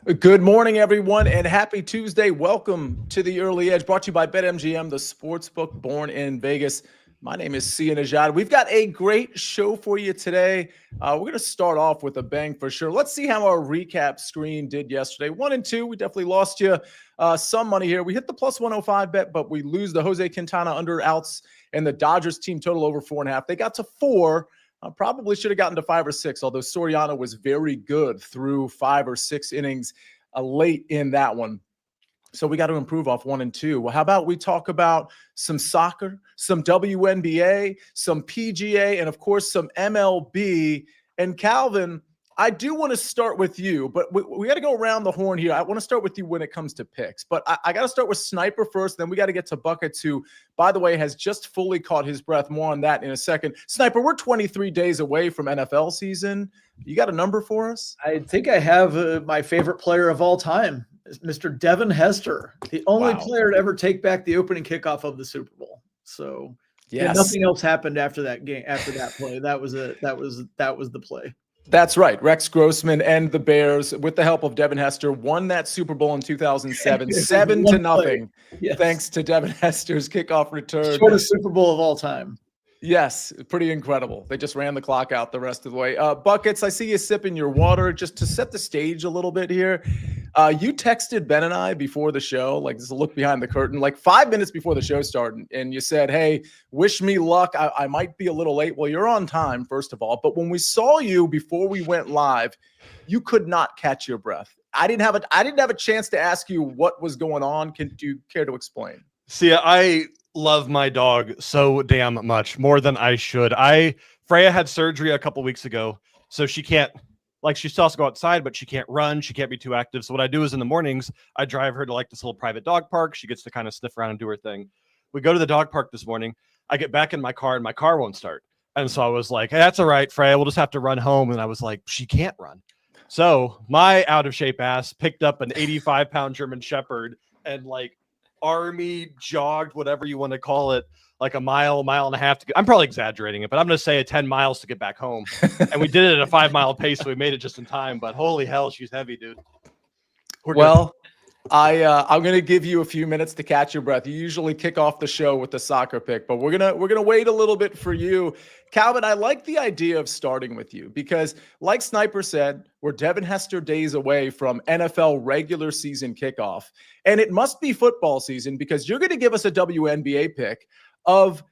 Good morning, everyone, and happy Tuesday. Welcome to the Early Edge, brought to you by BetMGM, the sportsbook born in Vegas. My name is Sia Nejad. We've got a great show for you today. We're going to start off with a bang for sure. Let's see how our recap screen did yesterday. 1 and 2, we definitely lost you some money here. We hit the plus 105 bet, but we lose the Jose Quintana under outs and the Dodgers team total over 4.5. They got to 4. Probably should have gotten to 5 or 6, although Soriano was very good through 5 or 6 innings late in that one. So we got to improve off 1 and 2. Well, how about we talk about some soccer, some WNBA, some PGA, and of course some MLB. And Calvin, I do want to start with you, but we got to go around the horn here. I want to start with you when it comes to picks, but I got to start with Snyper first. Then we got to get to Buckets, who, by the way, has just fully caught his breath. More on that in a second. Snyper, we're 23 days away from NFL season. You got a number for us? I think I have my favorite player of all time, Mr. Devin Hester, the only player to ever take back the opening kickoff of the Super Bowl. So yes. Nothing else happened after that game, after that play. That was the play. That's right. Rex Grossman and the Bears, with the help of Devin Hester, won that Super Bowl in 2007, 7-0, yes, thanks to Devin Hester's kickoff return. Shortest Super Bowl of all time. Yes, pretty incredible. They just ran the clock out the rest of the way. Buckets, I see you sipping your water. Just to set the stage a little bit here, you texted Ben and I before the show, like this is a look behind the curtain, like 5 minutes before the show started, and you said, hey, wish me luck. I might be a little late. Well, you're on time, first of all. But when we saw you before we went live, you could not catch your breath. I didn't have a chance to ask you what was going on. Do you care to explain? See, I love my dog so damn much, more than I should. Freya had surgery a couple weeks ago, so she can't, like, she still has to go outside, but she can't run. She can't be too active. So what I do is in the mornings, I drive her to like this little private dog park. She gets to kind of sniff around and do her thing. We go to the dog park this morning. I get back in my car and my car won't start. And so I was like, hey, that's all right, Freya, we'll just have to run home. And I was like, she can't run. So my out of shape ass picked up an 85-pound German Shepherd and like army jogged, whatever you want to call it, like a mile and a half to get. I'm probably exaggerating it, but I'm going to say 10 miles to get back home. And we did it at a 5-mile pace, so we made it just in time. But holy hell, she's heavy, dude. Well, I'm going to give you a few minutes to catch your breath. You usually kick off the show with the soccer pick, but we're gonna wait a little bit for you. Calvin, I like the idea of starting with you because, like Sniper said, we're Devin Hester days away from NFL regular season kickoff. And it must be football season because you're going to give us a WNBA pick of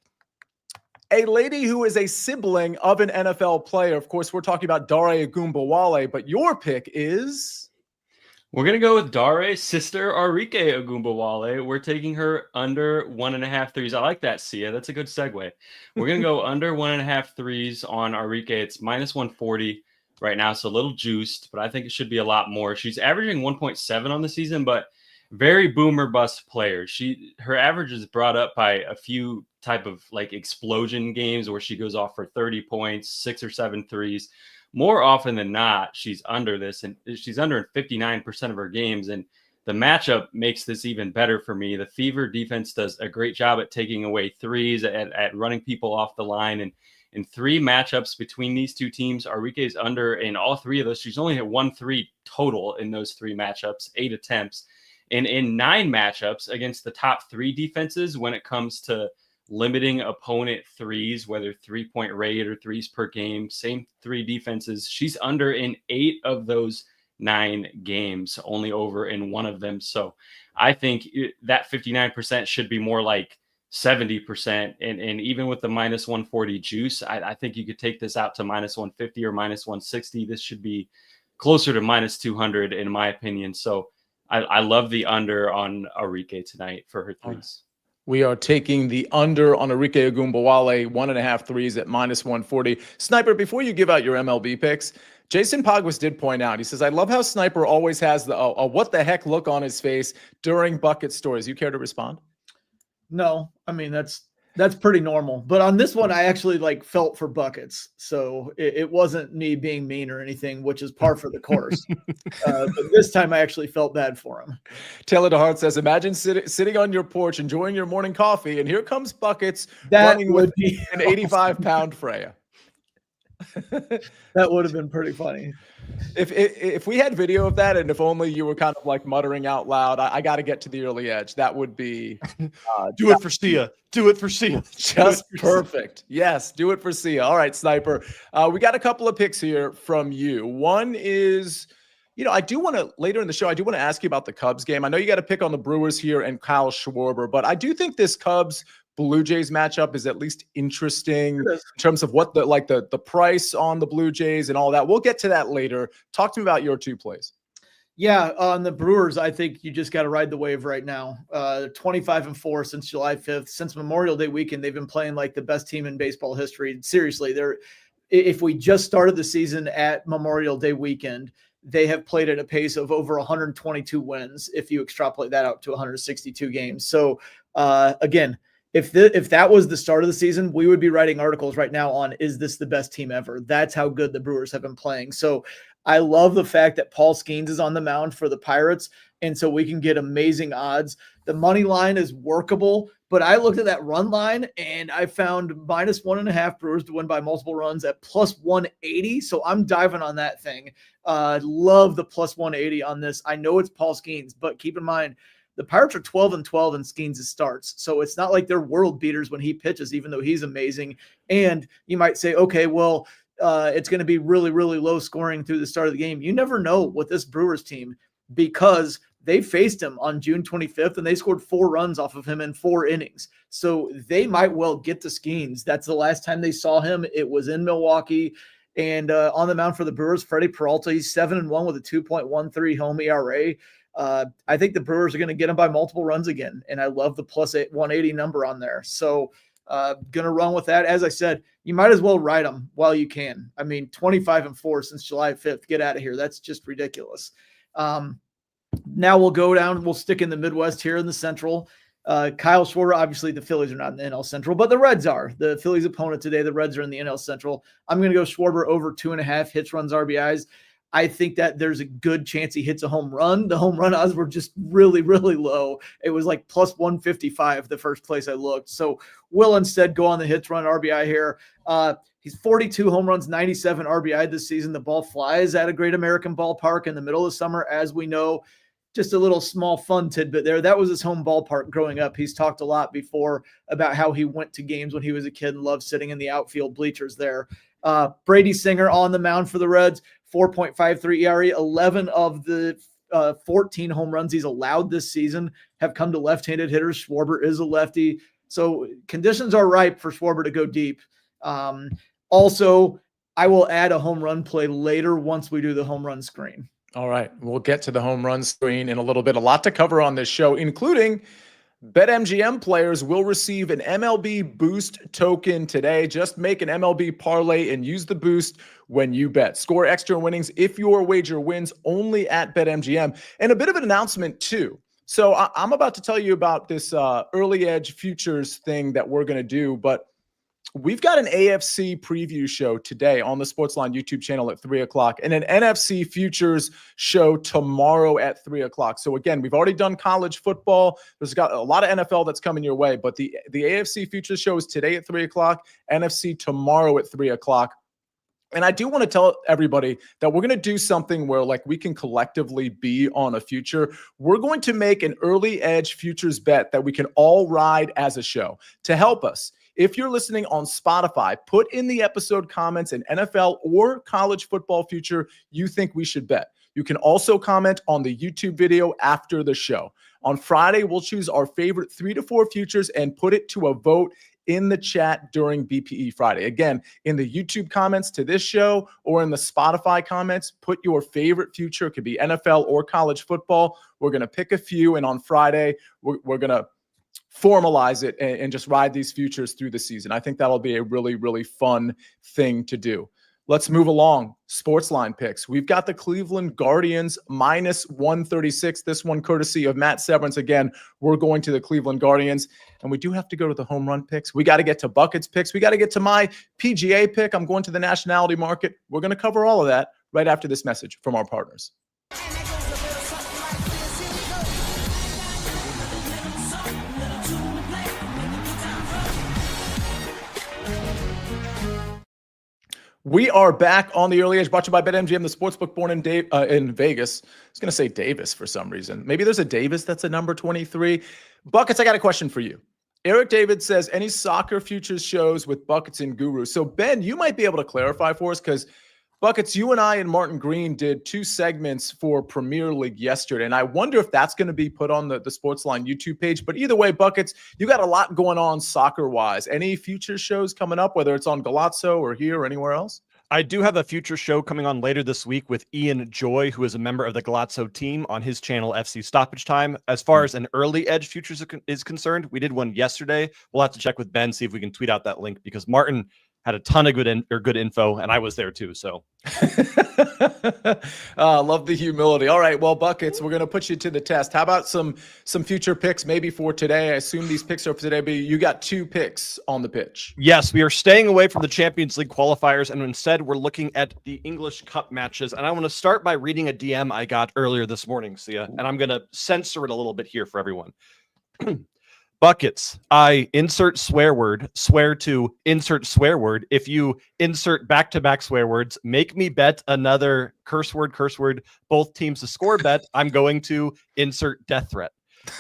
a lady who is a sibling of an NFL player. Of course, we're talking about Dare Ogunbowale, but your pick is... We're going to go with Dare's sister, Arike Ogunbowale. We're taking her under 1.5 threes. I like that, Sia. That's a good segue. We're going to go under 1.5 threes on Arike. It's minus 140 right now, so a little juiced, but I think it should be a lot more. She's averaging 1.7 on the season, but very boomer bust player. Her average is brought up by a few type of like explosion games where she goes off for 30 points, 6 or 7 threes. More often than not, she's under this, and she's under in 59% of her games. And the matchup makes this even better for me. The Fever defense does a great job at taking away threes, at running people off the line. And in 3 matchups between these two teams, Arike is under in all 3 of those. She's only hit 1 3 total in those 3 matchups, 8 attempts. And in 9 matchups against the top 3 defenses, when it comes to limiting opponent threes, whether 3-point rate or threes per game, same 3 defenses, she's under in 8 of those 9 games, only over in 1 of them. So I think that 59% should be more like 70%. And even with the minus 140 juice, I think you could take this out to minus 150 or minus 160. This should be closer to minus 200 in my opinion. So I love the under on Arike tonight for her threes. We are taking the under on Arike Ogunbowale, 1.5 threes at minus 140. Sniper, before you give out your MLB picks, Jason Pogwas did point out, he says, I love how Sniper always has the what the heck look on his face during bucket stories. You care to respond? No, I mean, that's pretty normal. But on this one, I actually like felt for buckets. So it wasn't me being mean or anything, which is par for the course. But this time I actually felt bad for him. Taylor DeHart says, imagine sitting on your porch, enjoying your morning coffee, and here comes buckets running with an 85-pound Freya. That would have been pretty funny. If we had video of that, and if only you were kind of like muttering out loud, I got to get to the early edge. That would be do it for Sia. Do it for Sia. Just perfect. Yes, do it for Sia. All right, Sniper. We got a couple of picks here from you. One is, I do want to later in the show, I do want to ask you about the Cubs game. I know you got to pick on the Brewers here and Kyle Schwarber, but I do think this Cubs Blue Jays matchup is at least interesting in terms of what the price on the Blue Jays and all that. We'll get to that later. Talk to me about your two plays. Yeah, on the Brewers, I think you just got to ride the wave right now. 25-4 since July 5th. Since Memorial Day weekend, they've been playing like the best team in baseball history. Seriously, if we just started the season at Memorial Day weekend, they have played at a pace of over 122 wins if you extrapolate that out to 162 games. So, again, if that was the start of the season, we would be writing articles right now on, is this the best team ever? That's how good the Brewers have been playing. So I love the fact that Paul Skeens is on the mound for the Pirates, and so we can get amazing odds. The money line is workable, but I looked at that run line, and I found -1.5 Brewers to win by multiple runs at +180, so I'm diving on that thing. Love the +180 on this. I know it's Paul Skeens, but keep in mind, the Pirates are 12-12 in Skeens' starts. So it's not like they're world beaters when he pitches, even though he's amazing. And you might say, okay, well, it's going to be really, really low scoring through the start of the game. You never know with this Brewers team because they faced him on June 25th and they scored 4 runs off of him in 4 innings. So they might well get to Skeens. That's the last time they saw him. It was in Milwaukee. And on the mound for the Brewers, Freddie Peralta, he's 7-1 with a 2.13 home ERA. I think the Brewers are going to get them by multiple runs again, and I love the +180 number on there. So going to run with that. As I said, you might as well ride them while you can. I mean, 25-4 since July 5th. Get out of here. That's just ridiculous. Now we'll go down. We'll stick in the Midwest here in the Central. Kyle Schwarber, obviously the Phillies are not in the NL Central, but the Reds are. The Phillies' opponent today, the Reds are in the NL Central. I'm going to go Schwarber over 2.5 hits, runs, RBIs. I think that there's a good chance he hits a home run. The home run odds were just really, really low. It was like +155 the first place I looked. So we'll instead go on the hits, run, RBI here. He's 42 home runs, 97 RBI this season. The ball flies at a Great American Ballpark in the middle of summer, as we know. Just a little small fun tidbit there. That was his home ballpark growing up. He's talked a lot before about how he went to games when he was a kid and loved sitting in the outfield bleachers there. Brady Singer on the mound for the Reds, 4.53 ERA. 11 of the 14 home runs he's allowed this season have come to left-handed hitters. Schwarber is a lefty. So conditions are ripe for Schwarber to go deep. Also, I will add a home run play later once we do the home run screen. All right. We'll get to the home run screen in a little bit. A lot to cover on this show, including BetMGM players will receive an MLB Boost token today. Just make an MLB parlay and use the Boost when you bet. Score extra winnings if your wager wins only at BetMGM. And a bit of an announcement too. So I'm about to tell you about this early edge futures thing that we're going to do, but we've got an AFC preview show today on the SportsLine YouTube channel at 3 o'clock and an NFC futures show tomorrow at 3 o'clock. So again, we've already done college football. There's got a lot of NFL that's coming your way, but the AFC futures show is today at 3 o'clock, NFC tomorrow at 3 o'clock. And I do want to tell everybody that we're going to do something where like we can collectively be on a future. We're going to make an early edge futures bet that we can all ride as a show. To help us, if you're listening on Spotify, put in the episode comments an NFL or college football future you think we should bet. You can also comment on the YouTube video after the show. On Friday, we'll choose our favorite 3 to 4 futures and put it to a vote in the chat during BPE Friday. Again, in the YouTube comments to this show or in the Spotify comments, put your favorite future. It could be NFL or college football. We're going to pick a few, and on Friday, we're going to formalize it and just ride these futures through the season. I think that'll be a really, really fun thing to do. Let's move along. SportsLine picks. We've got the Cleveland Guardians -136. This one courtesy of Matt Severance. Again, we're going to the Cleveland Guardians, and we do have to go to the home run picks. We got to get to Buckets picks. We got to get to my PGA pick. I'm going to the nationality market. We're going to cover all of that right after this message from our partners. We are back on the early edge, brought to you by BetMGM, the sportsbook born in Vegas. I was going to say Davis for some reason. Maybe there's a Davis that's a number 23. Buckets, I got a question for you. Eric David says, any soccer futures shows with Buckets and Guru? So, Ben, you might be able to clarify for us because, Buckets, you and I and Martin Green did 2 segments for Premier League yesterday, and I wonder if that's going to be put on the SportsLine YouTube page. But either way, Buckets, you got a lot going on soccer-wise. Any future shows coming up, whether it's on Galazzo or here or anywhere else? I do have a future show coming on later this week with Ian Joy, who is a member of the Galazzo team on his channel, FC Stoppage Time. As far as an early edge futures is concerned, we did one yesterday. We'll have to check with Ben, see if we can tweet out that link because Martin had a ton of good info, and I was there too. So, love the humility. All right, well, Buckets, we're going to put you to the test. How about some future picks, maybe for today? I assume these picks are for today, but you got 2 picks on the pitch. Yes, we are staying away from the Champions League qualifiers, and instead we're looking at the English Cup matches. And I want to start by reading a DM I got earlier this morning, Sia, and I'm going to censor it a little bit here for everyone. Buckets, I insert swear word, swear to insert swear word. If you insert back-to-back swear words, make me bet another curse word, both teams to score bet. I'm going to insert death threat.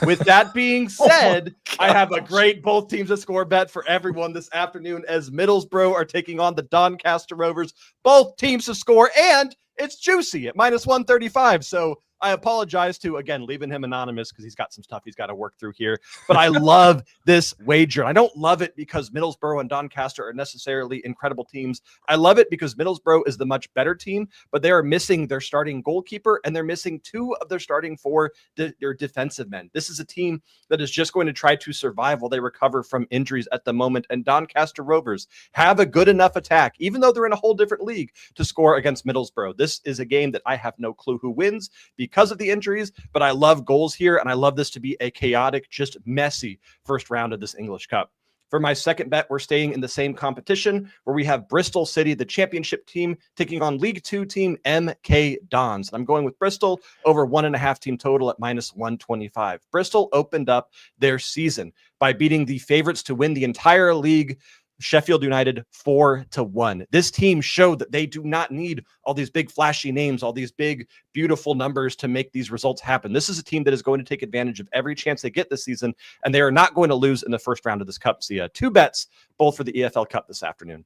With that being said, I have a great both teams to score bet for everyone this afternoon as Middlesbrough are taking on the Doncaster Rovers. Both teams to score, and it's juicy at -135. So I apologize to, again, leaving him anonymous because he's got some stuff he's got to work through here. But I love this wager. I don't love it because Middlesbrough and Doncaster are necessarily incredible teams. I love it because Middlesbrough is the much better team, but they are missing their starting goalkeeper and they're missing 2 of their starting 4 their defensive men. This is a team that is just going to try to survive while they recover from injuries at the moment. And Doncaster Rovers have a good enough attack, even though they're in a whole different league, to score against Middlesbrough. This is a game that I have no clue who wins because of the injuries, but I love goals here, and I love this to be a chaotic, just messy first round of this English Cup. For my second bet, we're staying in the same competition where we have Bristol City, the championship team, taking on League 2 team MK Dons. I'm going with Bristol over 1.5 team total at -125. Bristol opened up their season by beating the favorites to win the entire league, Sheffield United, 4-1. This team showed that they do not need all these big flashy names, all these big, beautiful numbers to make these results happen. This is a team that is going to take advantage of every chance they get this season, and they are not going to lose in the first round of this cup. So 2 bets, both for the EFL Cup this afternoon.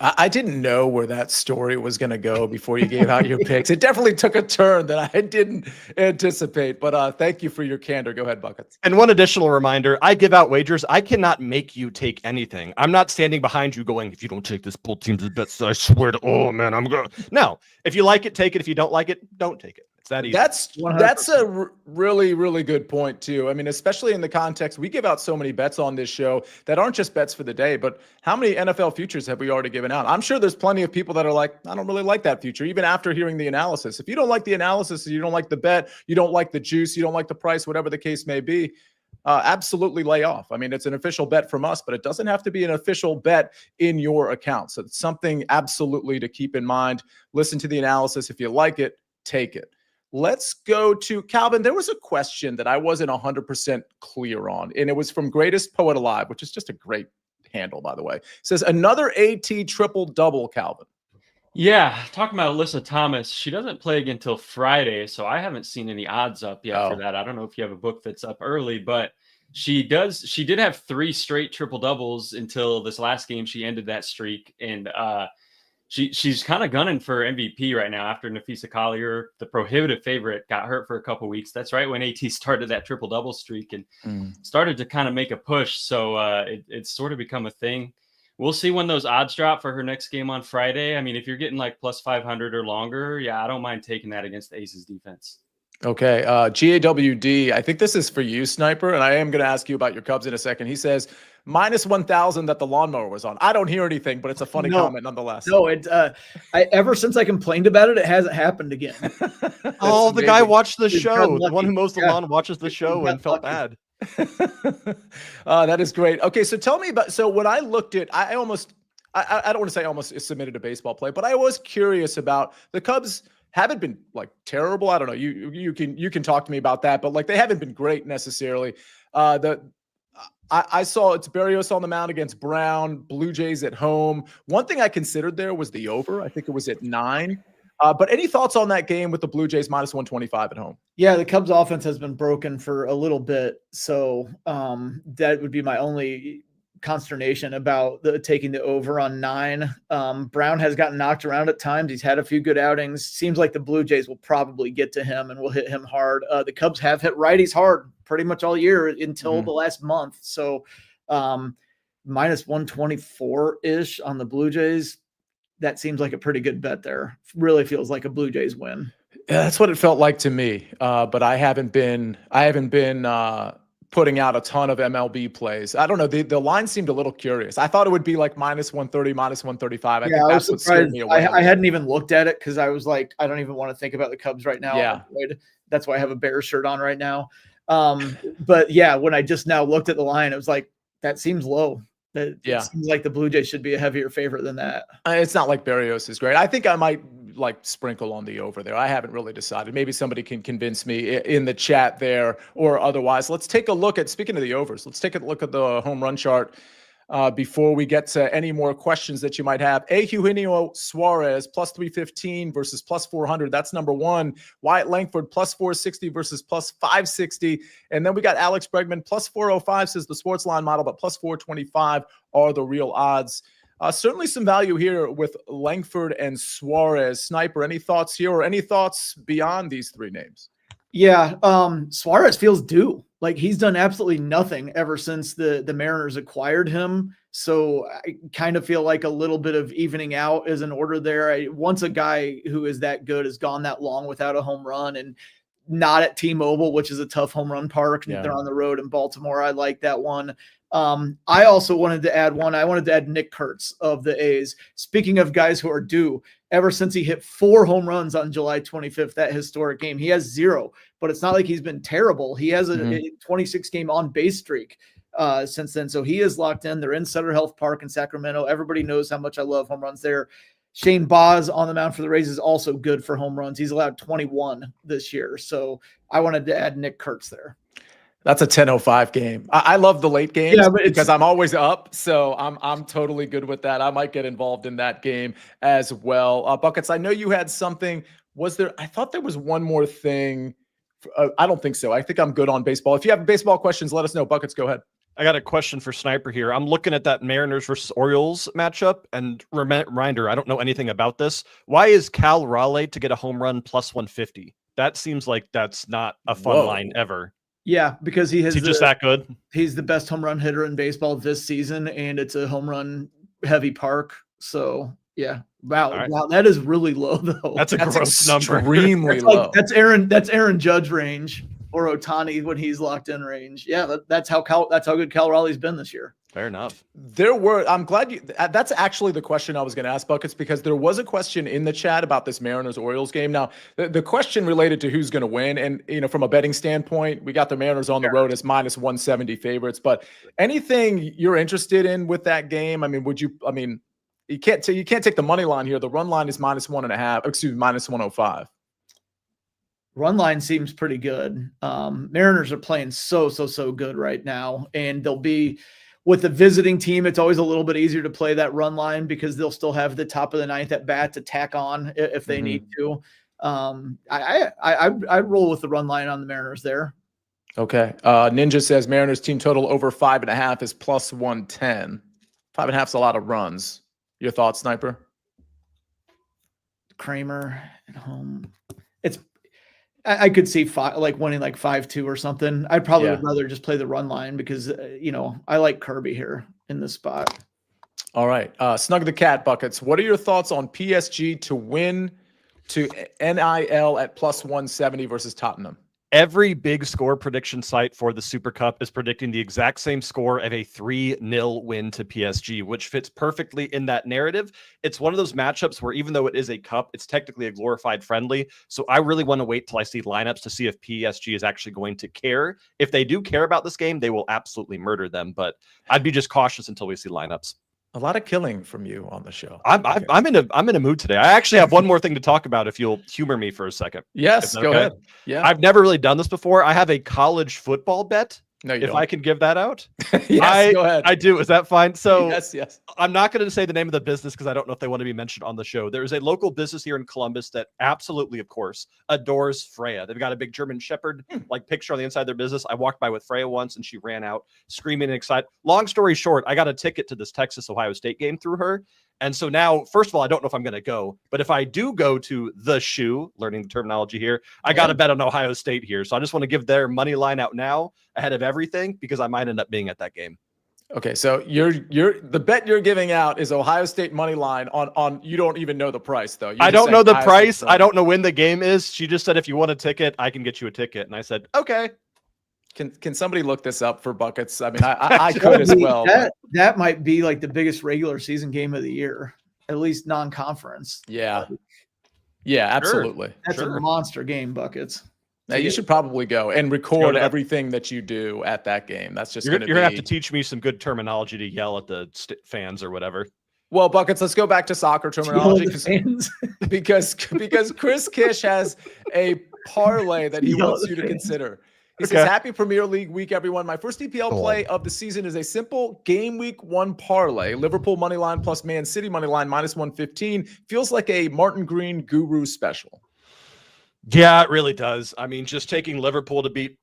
I didn't know where that story was going to go before you gave out your picks. It definitely took a turn that I didn't anticipate, but thank you for your candor. Go ahead, Buckets. And one additional reminder, I give out wagers. I cannot make you take anything. I'm not standing behind you going, if you don't take this both teams to bets, I swear to, oh man, I'm going to. No, if you like it, take it. If you don't like it, don't take it. It's that easy. That's a really, really good point too. I mean, especially in the context, we give out so many bets on this show that aren't just bets for the day, but how many NFL futures have we already given out? I'm sure there's plenty of people that are like, I don't really like that future, even after hearing the analysis. If you don't like the analysis, you don't like the bet, you don't like the juice, you don't like the price, whatever the case may be, absolutely lay off. I mean, it's an official bet from us, but it doesn't have to be an official bet in your account. So it's something absolutely to keep in mind. Listen to the analysis. If you like it, take it. Let's go to Calvin. There was a question that I wasn't 100% clear on, and it was from Greatest Poet Alive, which is just a great handle, by the way. It says, another AT triple-double, Calvin. Yeah, talking about Alyssa Thomas, she doesn't play again until Friday, so I haven't seen any odds up yet for that. I don't know if you have a book that's up early, but she did have 3 straight triple-doubles until this last game. She ended that streak, and she's kind of gunning for MVP right now after Nafisa Collier, the prohibitive favorite, got hurt for a couple weeks. That's right when AT started that triple-double streak and started to kind of make a push. So it's sort of become a thing. We'll see when those odds drop for her next game on Friday. I mean, if you're getting like +500 or longer, yeah, I don't mind taking that against the Aces defense. Okay. GAWD, I think this is for you, Sniper, and I am going to ask you about your Cubs in a second. He says, -1,000 that the lawnmower was on. I don't hear anything, but it's a funny comment nonetheless. No, ever since I complained about it, it hasn't happened again. Oh, the guy watched the show. The one who mows the lawn watches the show and felt bad. That is great. Okay, so tell me about, so when I looked at, I don't want to say almost submitted a baseball play, but I was curious about the Cubs. Haven't been like terrible. I don't know. You can talk to me about that, but like they haven't been great necessarily. I saw it's Berrios on the mound against Brown, Blue Jays at home. One thing I considered there was the over. I think it was at 9. But any thoughts on that game with the Blue Jays minus 125 at home? Yeah, the Cubs offense has been broken for a little bit. So that would be my only consternation about taking the over on 9. Brown has gotten knocked around at times. He's had a few good outings. Seems like the Blue Jays will probably get to him and will hit him hard. The Cubs have hit righties hard pretty much all year until the last month. So minus 124-ish on the Blue Jays. That seems like a pretty good bet there. Really feels like a Blue Jays win. Yeah, that's what it felt like to me. But I haven't been putting out a ton of MLB plays. I don't know. The line seemed a little curious. I thought it would be like minus 130, minus 135. I think that's what scared me away. I hadn't even looked at it because I was like, I don't even want to think about the Cubs right now. Yeah. That's why I have a Bears shirt on right now. But yeah, when I just now looked at the line, it was like, that seems low. It seems like the Blue Jays should be a heavier favorite than that. It's not like Berrios is great. I think I might like sprinkle on the over there. I haven't really decided. Maybe somebody can convince me in the chat there or otherwise. Let's take a look at, speaking of the overs, let's take a look at the home run chart before we get to any more questions that you might have. Eugenio Suarez plus 315 versus plus 400. That's number one. Wyatt Langford plus 460 versus plus 560. And then we got Alex Bregman plus 405 says the SportsLine model, but plus 425 are the real odds. Certainly some value here with Langford and Suarez. Sniper, any thoughts here or any thoughts beyond these three names? Yeah, Suarez feels due. Like he's done absolutely nothing ever since the Mariners acquired him. So I kind of feel like a little bit of evening out is in order there. Once a guy who is that good has gone that long without a home run and not at T-Mobile, which is a tough home run park. Yeah. They're on the road in Baltimore. I like that one. I also wanted to add one. I wanted to add Nick Kurtz of the A's. Speaking of guys who are due, ever since he hit 4 home runs on July 25th, that historic game, he has 0, but it's not like he's been terrible. He has a 26-game on-base streak since then. So he is locked in. They're in Sutter Health Park in Sacramento. Everybody knows how much I love home runs there. Shane Baz on the mound for the Rays is also good for home runs. He's allowed 21 this year. So I wanted to add Nick Kurtz there. That's a 10:05 game. I love the late games because I'm always up, so I'm totally good with that. I might get involved in that game as well. Buckets, I know you had something. Was there? I thought there was one more thing. I don't think so. I think I'm good on baseball. If you have baseball questions, let us know. Buckets, go ahead. I got a question for Sniper here. I'm looking at that Mariners versus Orioles matchup, and reminder, I don't know anything about this. Why is Cal Raleigh to get a home run plus 150? That seems like that's not a fun line ever. Yeah, because he's just that good. He's the best home run hitter in baseball this season, and it's a home run heavy park. So yeah, wow, that is really low though. That's a gross number. Extremely low. That's Aaron Judge range or Ohtani when he's locked in range. Yeah, that's how good Cal Raleigh's been this year. Fair enough. I'm glad that's actually the question I was going to ask, Buckets, because there was a question in the chat about this Mariners-Orioles game. Now, the question related to who's going to win, and from a betting standpoint, we got the Mariners on the road as minus 170 favorites. But anything you're interested in with that game? I mean, you can't take the money line here. The run line is minus 1.5. Excuse me, minus 105. Run line seems pretty good. Mariners are playing so good right now, and they'll be. With the visiting team, it's always a little bit easier to play that run line because they'll still have the top of the 9th at bat to tack on if they need to. I'd roll with the run line on the Mariners there. Okay. Ninja says Mariners team total over 5.5 is plus 110. 5.5 is a lot of runs. Your thoughts, Sniper? Kramer at home. I could see winning like 5-2 or something. I probably would rather just play the run line because, I like Kirby here in this spot. All right. Snug the Cat, Buckets. What are your thoughts on PSG to win to NIL at plus 170 versus Tottenham? Every big score prediction site for the Super Cup is predicting the exact same score of a 3-0 win to PSG, which fits perfectly in that narrative. It's one of those matchups where even though it is a cup, it's technically a glorified friendly. So I really want to wait till I see lineups to see if PSG is actually going to care. If they do care about this game, they will absolutely murder them. But I'd be just cautious until we see lineups. A lot of killing from you on the show. I'm in a mood today. I actually have one more thing to talk about if you'll humor me for a second. Yes, go ahead. Yeah. I've never really done this before. I have a college football bet No, you if don't. I can give that out. Yes, go ahead. I do. Is that fine? So yes. I'm not going to say the name of the business because I don't know if they want to be mentioned on the show. There is a local business here in Columbus that absolutely, of course, adores Freya. They've got a big German Shepherd like picture on the inside of their business. I walked by with Freya once and she ran out screaming and excited. Long story short, I got a ticket to this Texas-Ohio State game through her. And so now, first of all, I don't know if I'm going to go, but if I do go to the shoe, learning the terminology here, I got to bet on Ohio State here. So I just want to give their money line out now ahead of everything because I might end up being at that game. Okay, so the bet you're giving out is Ohio State money line on you don't even know the price though. I don't know the price. I don't know when the game is. She just said if you want a ticket, I can get you a ticket, and I said okay. Can somebody look this up for buckets? I mean, I could as well. That might be like the biggest regular season game of the year, at least non-conference. Yeah, absolutely. That's a monster game, buckets. Now you should probably go and record everything that you do at that game. That's just you're gonna have to teach me some good terminology to yell at the fans or whatever. Well, buckets. Let's go back to soccer terminology because Chris Kish has a parlay that he wants you to consider. He says, happy Premier League week, everyone. My first EPL play of the season is a simple game week 1 parlay. Liverpool money line plus Man City money line minus 115. Feels like a Martin Green guru special. Yeah, it really does. I mean, just taking Liverpool to beat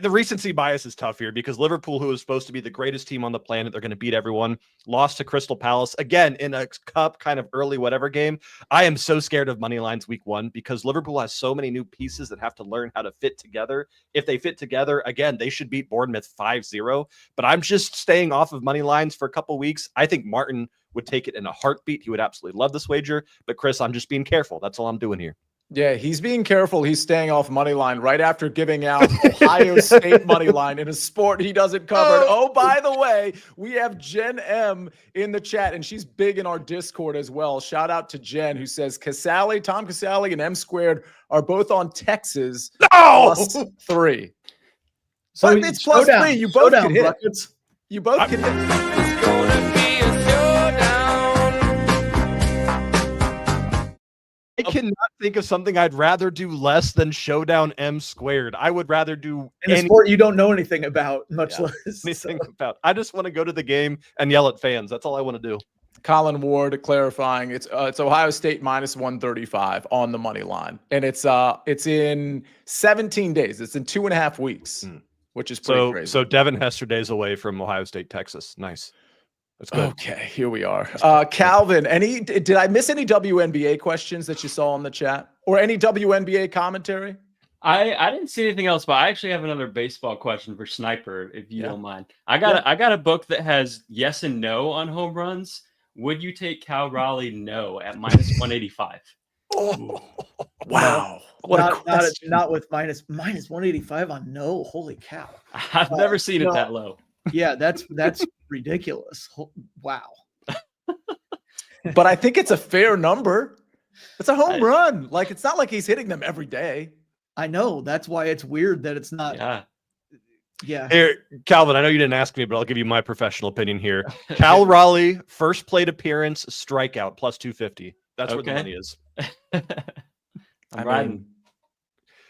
the recency bias is tough here because Liverpool, who is supposed to be the greatest team on the planet, they're going to beat everyone, lost to Crystal Palace again in a cup kind of early whatever game. I am so scared of money lines week 1 because Liverpool has so many new pieces that have to learn how to fit together. If they fit together, again, they should beat Bournemouth 5-0. But I'm just staying off of money lines for a couple weeks. I think Martin would take it in a heartbeat. He would absolutely love this wager. But Chris, I'm just being careful. That's all I'm doing here. Yeah, he's being careful. He's staying off money line right after giving out Ohio State money line in a sport he doesn't cover. Oh, by the way, we have Jen M in the chat, and she's big in our Discord as well. Shout out to Jen, who says Tom Casale and M Squared are both on Texas +3. So it's +3. You both can hit. You both can hit. I cannot think of something I'd rather do less than Showdown M Squared. I would rather do in a sport you don't know anything about, much less anything about. I just want to go to the game and yell at fans. That's all I want to do. Colin Ward clarifying it's Ohio State minus 135 on the money line, and it's in 17 days. It's in 2.5 weeks, which is pretty crazy. So Devin Hester days away from Ohio State, Texas. Nice. That's good. Okay, here we are. Calvin, did I miss any WNBA questions that you saw in the chat or any WNBA commentary? I didn't see anything else, but I actually have another baseball question for Sniper, if you don't mind. I got a book that has yes and no on home runs. Would you take Cal Raleigh no at minus 185? Oh, wow. Not with minus 185 on no. Holy cow. I've never seen it that low. Yeah, that's ridiculous. Wow. But I think it's a fair number. It's a home run. Like, it's not like he's hitting them every day. I know. That's why it's weird that it's not. Yeah. Here, Calvin, I know you didn't ask me, but I'll give you my professional opinion here. Cal Raleigh, first plate appearance, strikeout, plus 250. That's where the money is.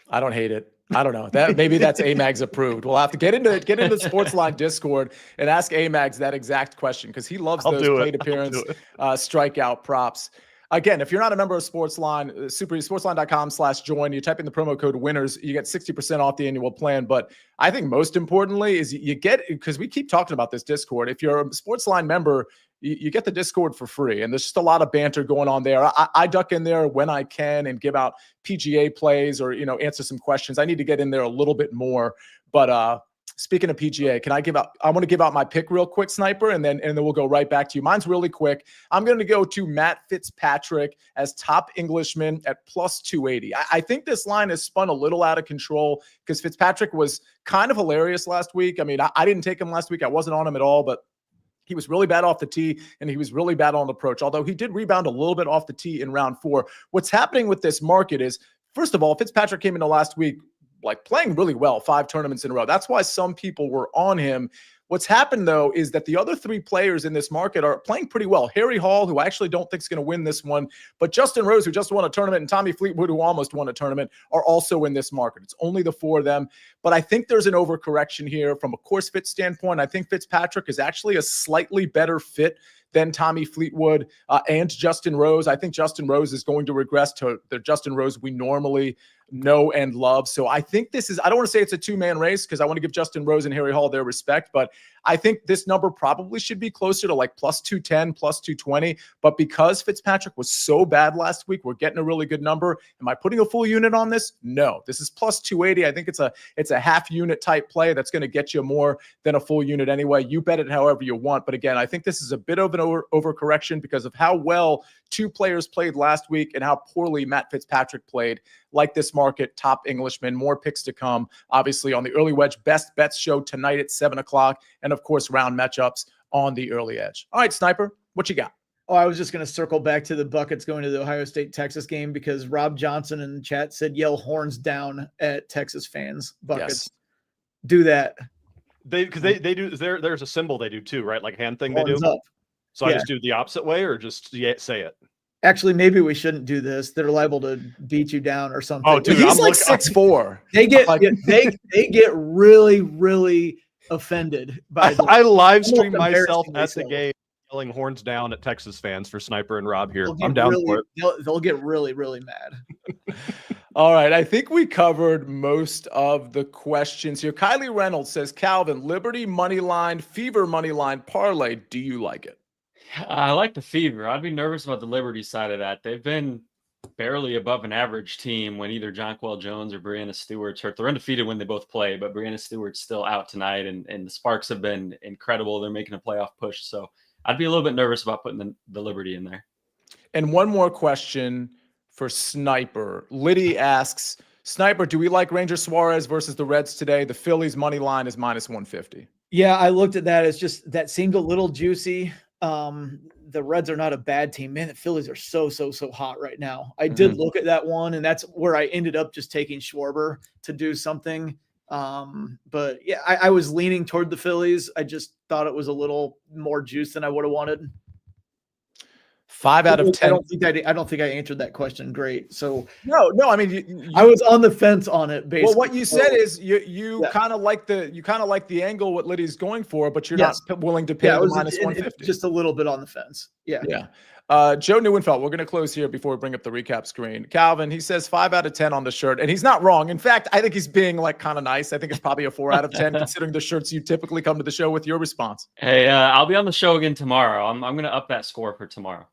I don't hate it. I don't know. Maybe that's AMAG's approved. We'll have to get into the SportsLine Discord and ask AMAG's that exact question because he loves those plate appearance, strikeout props. Again, if you're not a member of SportsLine, sportsline.com/join, you type in the promo code winners, you get 60% off the annual plan. But I think most importantly is you get, because we keep talking about this Discord, if you're a SportsLine member, you get the Discord for free. And there's just a lot of banter going on there. I duck in there when I can and give out PGA plays or, answer some questions. I need to get in there a little bit more. But speaking of PGA, I want to give out my pick real quick, Sniper, and then we'll go right back to you. Mine's really quick. I'm going to go to Matt Fitzpatrick as top Englishman at plus 280. I think this line has spun a little out of control because Fitzpatrick was kind of hilarious last week. I mean, I didn't take him last week. I wasn't on him at all, but he was really bad off the tee, and he was really bad on the approach, although he did rebound a little bit off the tee in round 4. What's happening with this market is, first of all, Fitzpatrick came into last week like playing really well, 5 tournaments in a row. That's why some people were on him. What's happened, though, is that the other three players in this market are playing pretty well. Harry Hall, who I actually don't think is going to win this one, but Justin Rose, who just won a tournament, and Tommy Fleetwood, who almost won a tournament, are also in this market. It's only the four of them. But I think there's an overcorrection here from a course fit standpoint. I think Fitzpatrick is actually a slightly better fit than Tommy Fleetwood and Justin Rose. I think Justin Rose is going to regress to the Justin Rose we normally know and love. So I think this is, I don't want to say it's a two-man race because I want to give Justin Rose and Harry Hall their respect, but I think this number probably should be closer to like plus 210, plus 220. But because Fitzpatrick was so bad last week, we're getting a really good number. Am I putting a full unit on this? No, this is plus 280. I think it's a half unit type play that's going to get you more than a full unit anyway. You bet it however you want. But again, I think this is a bit of an overcorrection because of how well two players played last week and how poorly Matt Fitzpatrick played. Like this market, top Englishman, more picks to come. Obviously on the Early Wedge Best Bets show tonight at 7 o'clock. And of course, round matchups on the Early Edge. All right, Sniper, what you got? Oh, I was just going to circle back to the Buckets going to the Ohio State-Texas game because Rob Johnson in the chat said yell horns down at Texas fans. Buckets. Yes. Do that. Because they do, there's a symbol they do too, right? Like hand thing horns they do. Up. So yeah. I just do it the opposite way or just say it? Actually, maybe we shouldn't do this. They're liable to beat you down or something. Oh, dude, he's like 6'4". They get really, really offended by I live stream myself at the game yelling horns down at Texas fans for Sniper and Rob here. I'm down for it. They'll get really, really mad. All right. I think we covered most of the questions here. Kylie Reynolds says, Calvin, Liberty money line, Fever money line parlay. Do you like it? I like the Fever. I'd be nervous about the Liberty side of that. They've been barely above an average team when either Jonquel Jones or Brianna Stewart's hurt. They're undefeated when they both play, but Brianna Stewart's still out tonight, and the Sparks have been incredible. They're making a playoff push. So I'd be a little bit nervous about putting the Liberty in there. And one more question for Sniper. Liddy asks, Sniper, do we like Ranger Suarez versus the Reds today? The Phillies money line is minus 150. Yeah, I looked at that. It's just that seemed a little juicy. The Reds are not a bad team. Man, the Phillies are so hot right now. I did look at that one, and that's where I ended up just taking Schwarber to do something. But yeah, I was leaning toward the Phillies. I just thought it was a little more juice than I would have wanted. 5 out of 10. I don't think I answered that question great. So no. I mean, I was on the fence on it. Basically, well, what you said is you kind of like the angle what Liddy's going for, but you're not willing to pay the minus 150. Just a little bit on the fence. Yeah. Joe Neuenfeld, we're going to close here before we bring up the recap screen. Calvin, he says 5 out of 10 on the shirt, and he's not wrong. In fact, I think he's being like kind of nice. I think it's probably a 4 out of 10 considering the shirts you typically come to the show with. Your response? Hey, I'll be on the show again tomorrow. I'm going to up that score for tomorrow.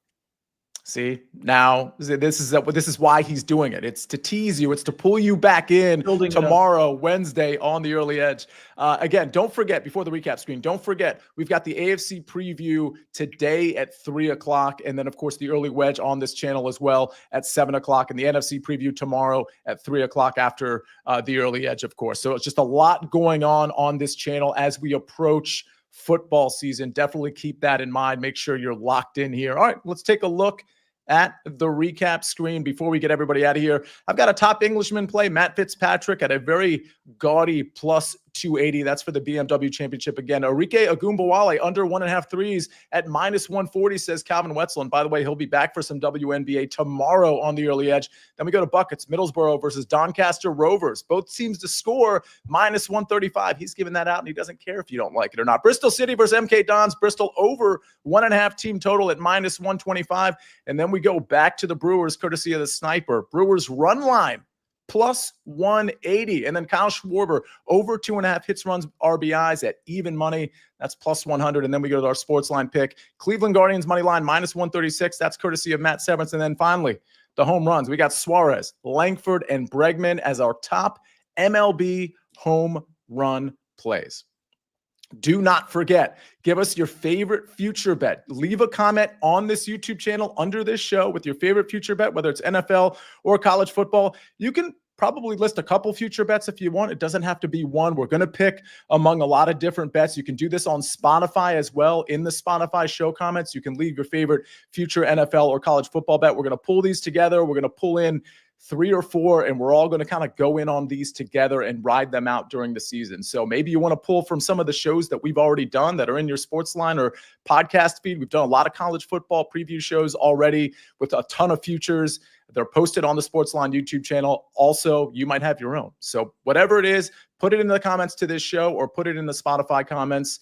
See, now this is why he's doing it. It's to tease you. It's to pull you back in tomorrow, Wednesday on the Early Edge. Again, don't forget, before the recap screen, don't forget, we've got the AFC preview today at 3 o'clock. And then, of course, the Early Wedge on this channel as well at 7 o'clock. And the NFC preview tomorrow at 3 o'clock after the Early Edge, of course. So it's just a lot going on this channel as we approach football season. Definitely keep that in mind. Make sure you're locked in here. All right, let's take a look at the recap screen before we get everybody out of here. I've got a top Englishman play, Matt Fitzpatrick, at a very gaudy plus 280. That's for the BMW Championship again. Arike Ogunbowale under 1.5 threes at minus 140, says Calvin Wetzel. And by the way, he'll be back for some WNBA tomorrow on the Early Edge. Then we go to Buckets, Middlesbrough versus Doncaster Rovers. Both teams to score minus 135. He's giving that out, and he doesn't care if you don't like it or not. Bristol City versus MK Dons. Bristol over 1.5 team total at minus 125. And then we go back to the Brewers, courtesy of the Sniper. Brewers run line plus 180. And then Kyle Schwarber over 2.5 hits, runs, RBIs at even money. That's plus 100. And then we go to our SportsLine pick. Cleveland Guardians money line minus 136. That's courtesy of Matt Severance. And then finally, the home runs. We got Suarez, Langford, and Bregman as our top MLB home run plays. Do not forget, give us your favorite future bet. Leave a comment on this YouTube channel under this show with your favorite future bet, whether it's NFL or college football. You can probably list a couple future bets if you want. It doesn't have to be one. We're going to pick among a lot of different bets. You can do this on Spotify as well. In the Spotify show comments, you can leave your favorite future NFL or college football bet. We're going to pull these together. We're going to pull in 3 or 4, and we're all going to kind of go in on these together and ride them out during the season. So maybe you want to pull from some of the shows that we've already done that are in your SportsLine or podcast feed. We've done a lot of college football preview shows already with a ton of futures. They're posted on the SportsLine YouTube channel. Also, you might have your own. So whatever it is, put it in the comments to this show or put it in the Spotify comments.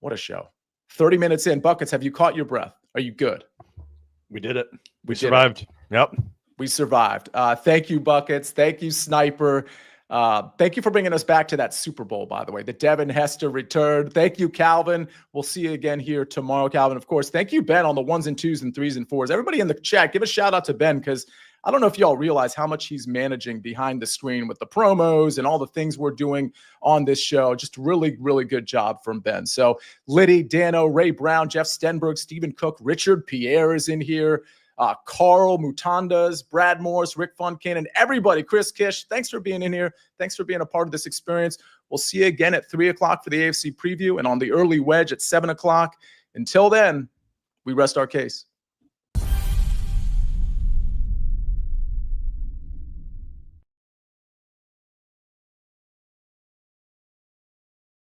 What a show. 30 minutes in. Buckets, have you caught your breath? Are you good? We did it. We did survived. Yep. We survived. Thank you, Buckets. Thank you, Sniper. Thank you for bringing us back to that Super Bowl, by the way. The Devin Hester return. Thank you, Calvin. We'll see you again here tomorrow, Calvin. Of course, thank you, Ben, on the 1s and 2s and 3s and 4s. Everybody in the chat, give a shout out to Ben, because I don't know if y'all realize how much he's managing behind the screen with the promos and all the things we're doing on this show. Just really, really good job from Ben. So Liddy, Dano, Ray Brown, Jeff Stenberg, Stephen Cook, Richard Pierre is in here. Carl Mutandas, Brad Morris, Rick Funkin, and everybody, Chris Kish, thanks for being in here. Thanks for being a part of this experience. We'll see you again at 3 o'clock for the AFC preview and on the early wedge at 7 o'clock. Until then, we rest our case.